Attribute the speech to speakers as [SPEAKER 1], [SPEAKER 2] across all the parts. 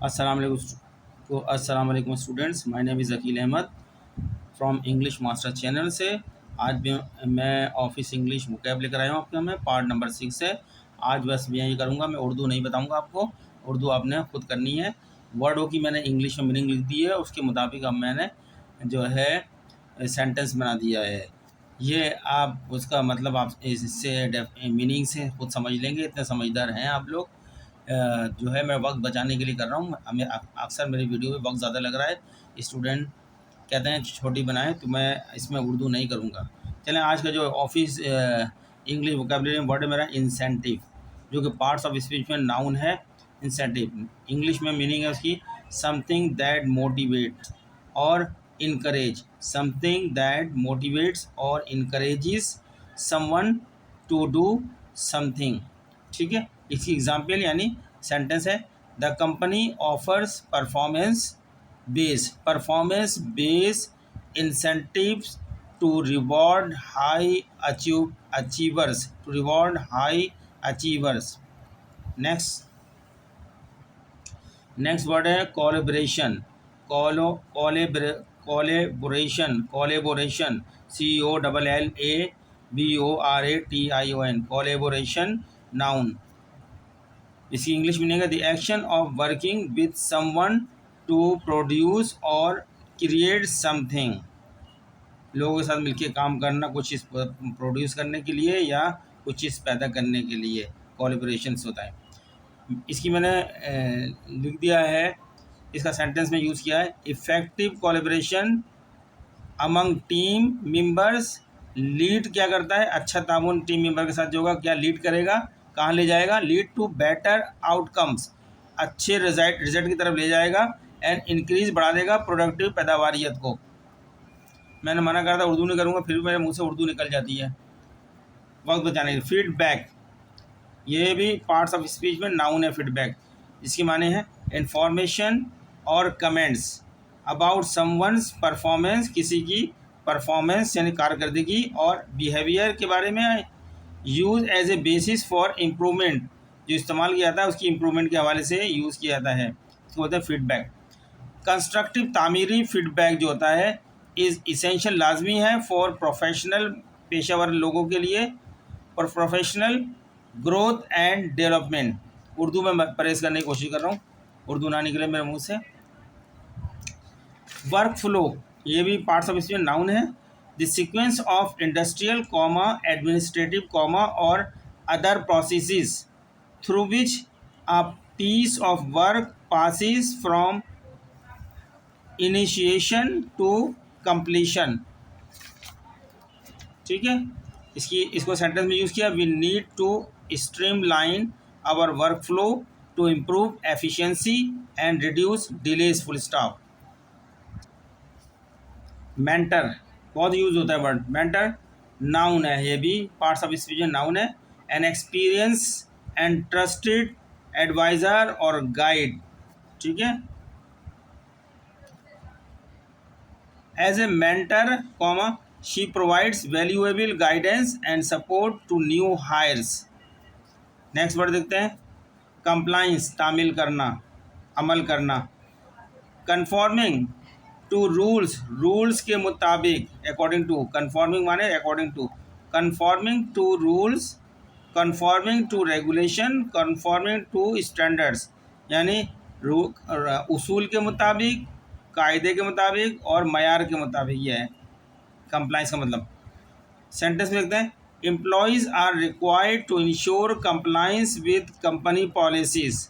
[SPEAKER 1] अस्सलाम वालेकुम students. My name is Aqeel Ahmed from English master channel से। आज भी मैं ऑफिस इंग्लिश मुकैब लेकर आया हूँ आपके में पार्ट नंबर 6 है। आज बस मैं ये करूँगा, मैं उर्दू नहीं बताऊँगा आपको, उर्दू आपने खुद करनी है। वर्डों की मैंने इंग्लिश में मीनिंग लिख दी है, उसके मुताबिक अब मैंने जो है सेंटेंस बना दिया है। ये आप उसका मतलब आप इससे मीनिंग से खुद समझ लेंगे, इतने समझदार हैं आप लोग। जो है मैं वक्त बचाने के लिए कर रहा हूँ। हमें अक्सर मेरी वीडियो में वक्त ज़्यादा लग रहा है, स्टूडेंट कहते हैं छोटी बनाएं, तो मैं इसमें उर्दू नहीं करूँगा। चलें, आज का जो ऑफिस इंग्लिश वोकैबुलरी में वर्ड है मेरा इंसेंटिव, जो कि पार्ट्स ऑफ स्पीच में नाउन है। इंसेंटिव इंग्लिश में मीनिंग है उसकी समथिंग दैट मोटिवेट और इनकरेज, समथिंग दैट मोटिवेट्स और encourages someone to do something. ठीक है, इसकी एग्जाम्पल यानी सेंटेंस है the company offers performance base incentives to reward high achievers. Next word है collaboration. Collaboration COLLABORATION collaboration noun. इसकी English meaning है the action of working with someone to produce और create something. लोगों के साथ मिलकर काम करना, कुछ चीज़ प्रोड्यूस करने के लिए या कुछ चीज़ पैदा करने के लिए कोलैबोरेशन होता है। इसकी मैंने लिख दिया है, इसका सेंटेंस में यूज़ किया है effective collaboration among team members. Lead क्या करता है? अच्छा तामुन टीम मेंबर के साथ जो होगा क्या लीड करेगा, कहाँ ले जाएगा? लीड टू बेटर आउटकम्स, अच्छे रिजल्ट की तरफ ले जाएगा। एंड इंक्रीज बढ़ा देगा प्रोडक्टिव पैदावारियत को। मैंने मना करा था उर्दू नहीं करूँगा, फिर भी मेरे मुंह से उर्दू निकल जाती है वक्त बचाने के। फीडबैक, ये भी पार्ट्स ऑफ स्पीच में नाउन है फीडबैक, जिसकी माने है इंफॉर्मेशन और कमेंट्स अबाउट समवन्स परफॉर्मेंस, किसी की परफॉर्मेंस यानी कारकर्दगी और बिहेवियर के बारे में। Use as a basis for improvement, जो इस्तेमाल किया जाता है उसकी इम्प्रूवमेंट के हवाले से यूज़ किया जाता है, इसको बोलते हैं फीडबैक। कंस्ट्रक्टिव तामीरी फीडबैक जो होता है इज़ इसेंशियल, लाजमी है फॉर प्रोफेशनल, पेशेवर लोगों के लिए, और professional growth and development. Urdu में परहेज़ करने की कोशिश कर रहा हूँ, उर्दू ना निकले मेरे मुंह से। वर्क फ्लो, ये भी पार्ट्स ऑफ स्पीच नाउन है। The sequence of industrial comma administrative comma और other processes through which a piece of work passes from initiation to completion. ठीक है, इसको सेंटेंस में यूज़ किया we need to streamline our work flow to improve efficiency and reduce delays, full stop. Mentor, बहुत use होता है word mentor, noun है, ये भी पार्ट्स ऑफ स्पीच नाउन है। An experience and trusted adviser और गाइड। ठीक है, as a mentor comma she provides valuable guidance and support to new hires. Next word देखते हैं कंप्लाइंस, तामील करना, अमल करना। कंफॉर्मिंग टू रूल्स के मुताबिक, अकॉर्डिंग टू, कंफॉर्मिंग माने according to, conforming to rules, conforming to regulation, conforming to standards, यानी उसूल के मुताबिक, कायदे के मुताबिक और मयार के मुताबिक। यह है कंप्लाइंस का मतलब। सेंटेंस में देखते हैं employees are required to ensure compliance with company policies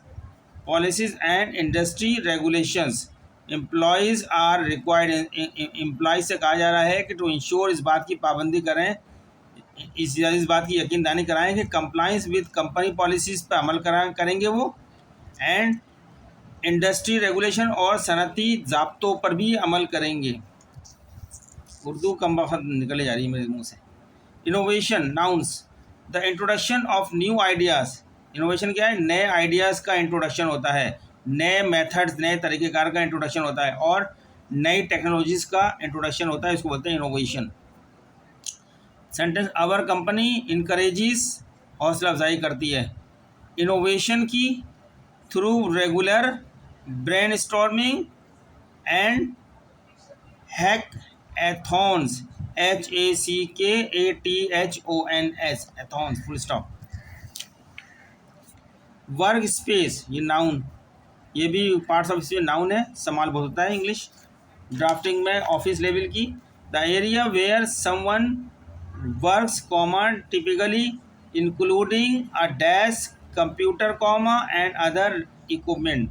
[SPEAKER 1] and industry regulations. Employees are required, employees से कहा जा रहा है कि टू इंश्योर, इस बात की पाबंदी करें, इस बात की यकीनदानी कराएं कि कंप्लाइंस विद कंपनी पॉलिसीज़ पर अमल करेंगे वो, एंड इंडस्ट्री रेगुलेशन और सनती ज़ाब्तों पर भी अमल करेंगे। उर्दू कम वक्त निकले जा रही है मेरे मुँह से। Innovation nouns, the introduction of new ideas. Innovation क्या है? नए आइडियाज़ का इंट्रोडक्शन होता है, नए मेथड्स, नए तरीक़ेकार का इंट्रोडक्शन होता है और नई टेक्नोलॉजीज़ का इंट्रोडक्शन होता है, इसको बोलते हैं innovation. Sentence our company encourages, हौसला अफजाई करती है इनोवेशन की through regular brainstorming and hackathons, HACKATHONS, एथॉन्स, फुल स्टॉप। वर्क स्पेस, ये नाउन, ये भी पार्ट्स ऑफ स्पीच नाउन है, समाल बहुत होता है इंग्लिश ड्राफ्टिंग में ऑफिस लेवल की। The area where someone works comma typically including a desk, computer comma and other equipment.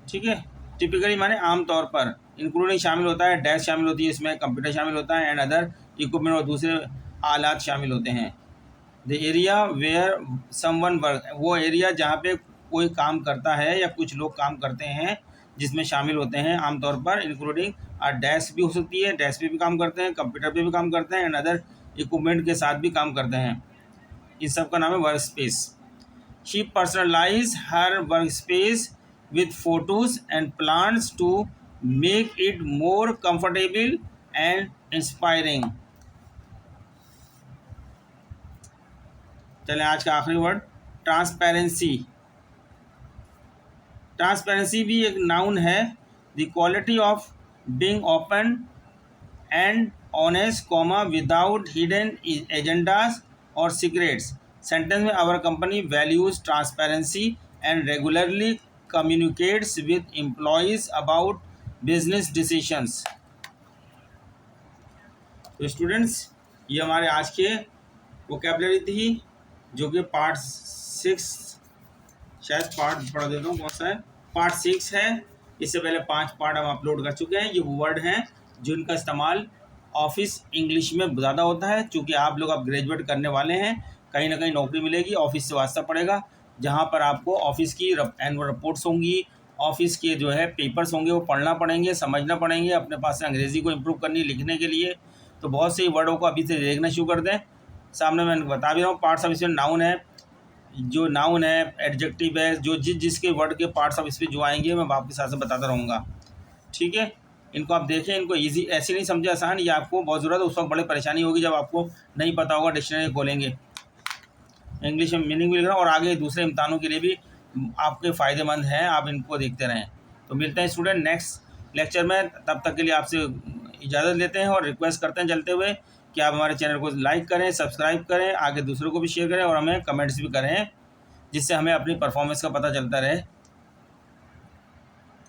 [SPEAKER 1] ठीक है, टिपिकली माने आमतौर पर, इंक्लूडिंग शामिल होता है, डेस्क शामिल होती है इसमें, कंप्यूटर शामिल होता है, एंड अदर इक्विपमेंट और दूसरे आलात शामिल होते हैं। The area where someone work, वो एरिया जहाँ पे कोई काम करता है या कुछ लोग काम करते हैं, जिसमें शामिल होते हैं आमतौर पर, इंक्लूडिंग डेस्क भी हो सकती है, डेस्क पे भी काम करते हैं, कंप्यूटर पे भी काम करते हैं, एंड अदर इक्विपमेंट के साथ भी काम करते हैं। इन सब का नाम है work space. She personalize her work space with photos and plans to make it more comfortable and inspiring. चलें आज का आखिरी वर्ड, ट्रांसपेरेंसी। ट्रांसपेरेंसी भी एक नाउन है। The quality of being open and honest comma without hidden agendas और secrets. Sentence में our company values transparency and regularly communicates with employees about business decisions. तो स्टूडेंट्स, ये हमारे आज के वोकैबुलरी थी, जो कि पार्ट 6, शायद पार्ट पढ़ा देता हूँ कौन सा है, पार्ट 6 है। इससे पहले 5 पार्ट हम अपलोड कर चुके हैं। ये वर्ड हैं जिनका इस्तेमाल ऑफिस इंग्लिश में ज़्यादा होता है। चूँकि आप लोग अब ग्रेजुएट करने वाले हैं, कहीं ना कहीं नौकरी मिलेगी, ऑफिस से वास्ता पड़ेगा, जहाँ पर आपको ऑफिस की एनुअल रिपोर्ट्स होंगी, ऑफिस के जो है पेपर्स होंगे, वो पढ़ना पड़ेंगे, समझना पड़ेंगे, अपने पास से अंग्रेज़ी को इम्प्रूव करनी लिखने के लिए। तो बहुत से वर्डों को अभी से देखना शुरू कर दें। सामने मैं बता भी रहा हूँ, पार्ट्स ऑफ स्पीच नाउन है, जो नाउन है, एडजेक्टिव है, जो जिसके वर्ड के पार्ट्स ऑफ स्पीच जो आएंगे मैं आपके साथ बताता रहूँगा। ठीक है, इनको आप देखें, इनको इजी ऐसे नहीं समझे आसान, ये आपको बहुत ज़रूरत है, उस वक्त बड़ी परेशानी होगी जब आपको नहीं पता होगा, डिक्शनरी खोलेंगे, इंग्लिश में मीनिंग भी लिख रहा हूँ, और आगे दूसरे इम्तहानों के लिए भी आपके फ़ायदेमंद हैं, आप इनको देखते रहें। तो मिलते हैं स्टूडेंट नेक्स्ट लेक्चर में, तब तक के लिए आपसे इजाज़त लेते हैं और रिक्वेस्ट करते हैं चलते हुए कि आप हमारे चैनल को लाइक करें, सब्सक्राइब करें, आगे दूसरों को भी शेयर करें और हमें कमेंट्स भी करें, जिससे हमें अपनी परफॉर्मेंस का पता चलता रहे।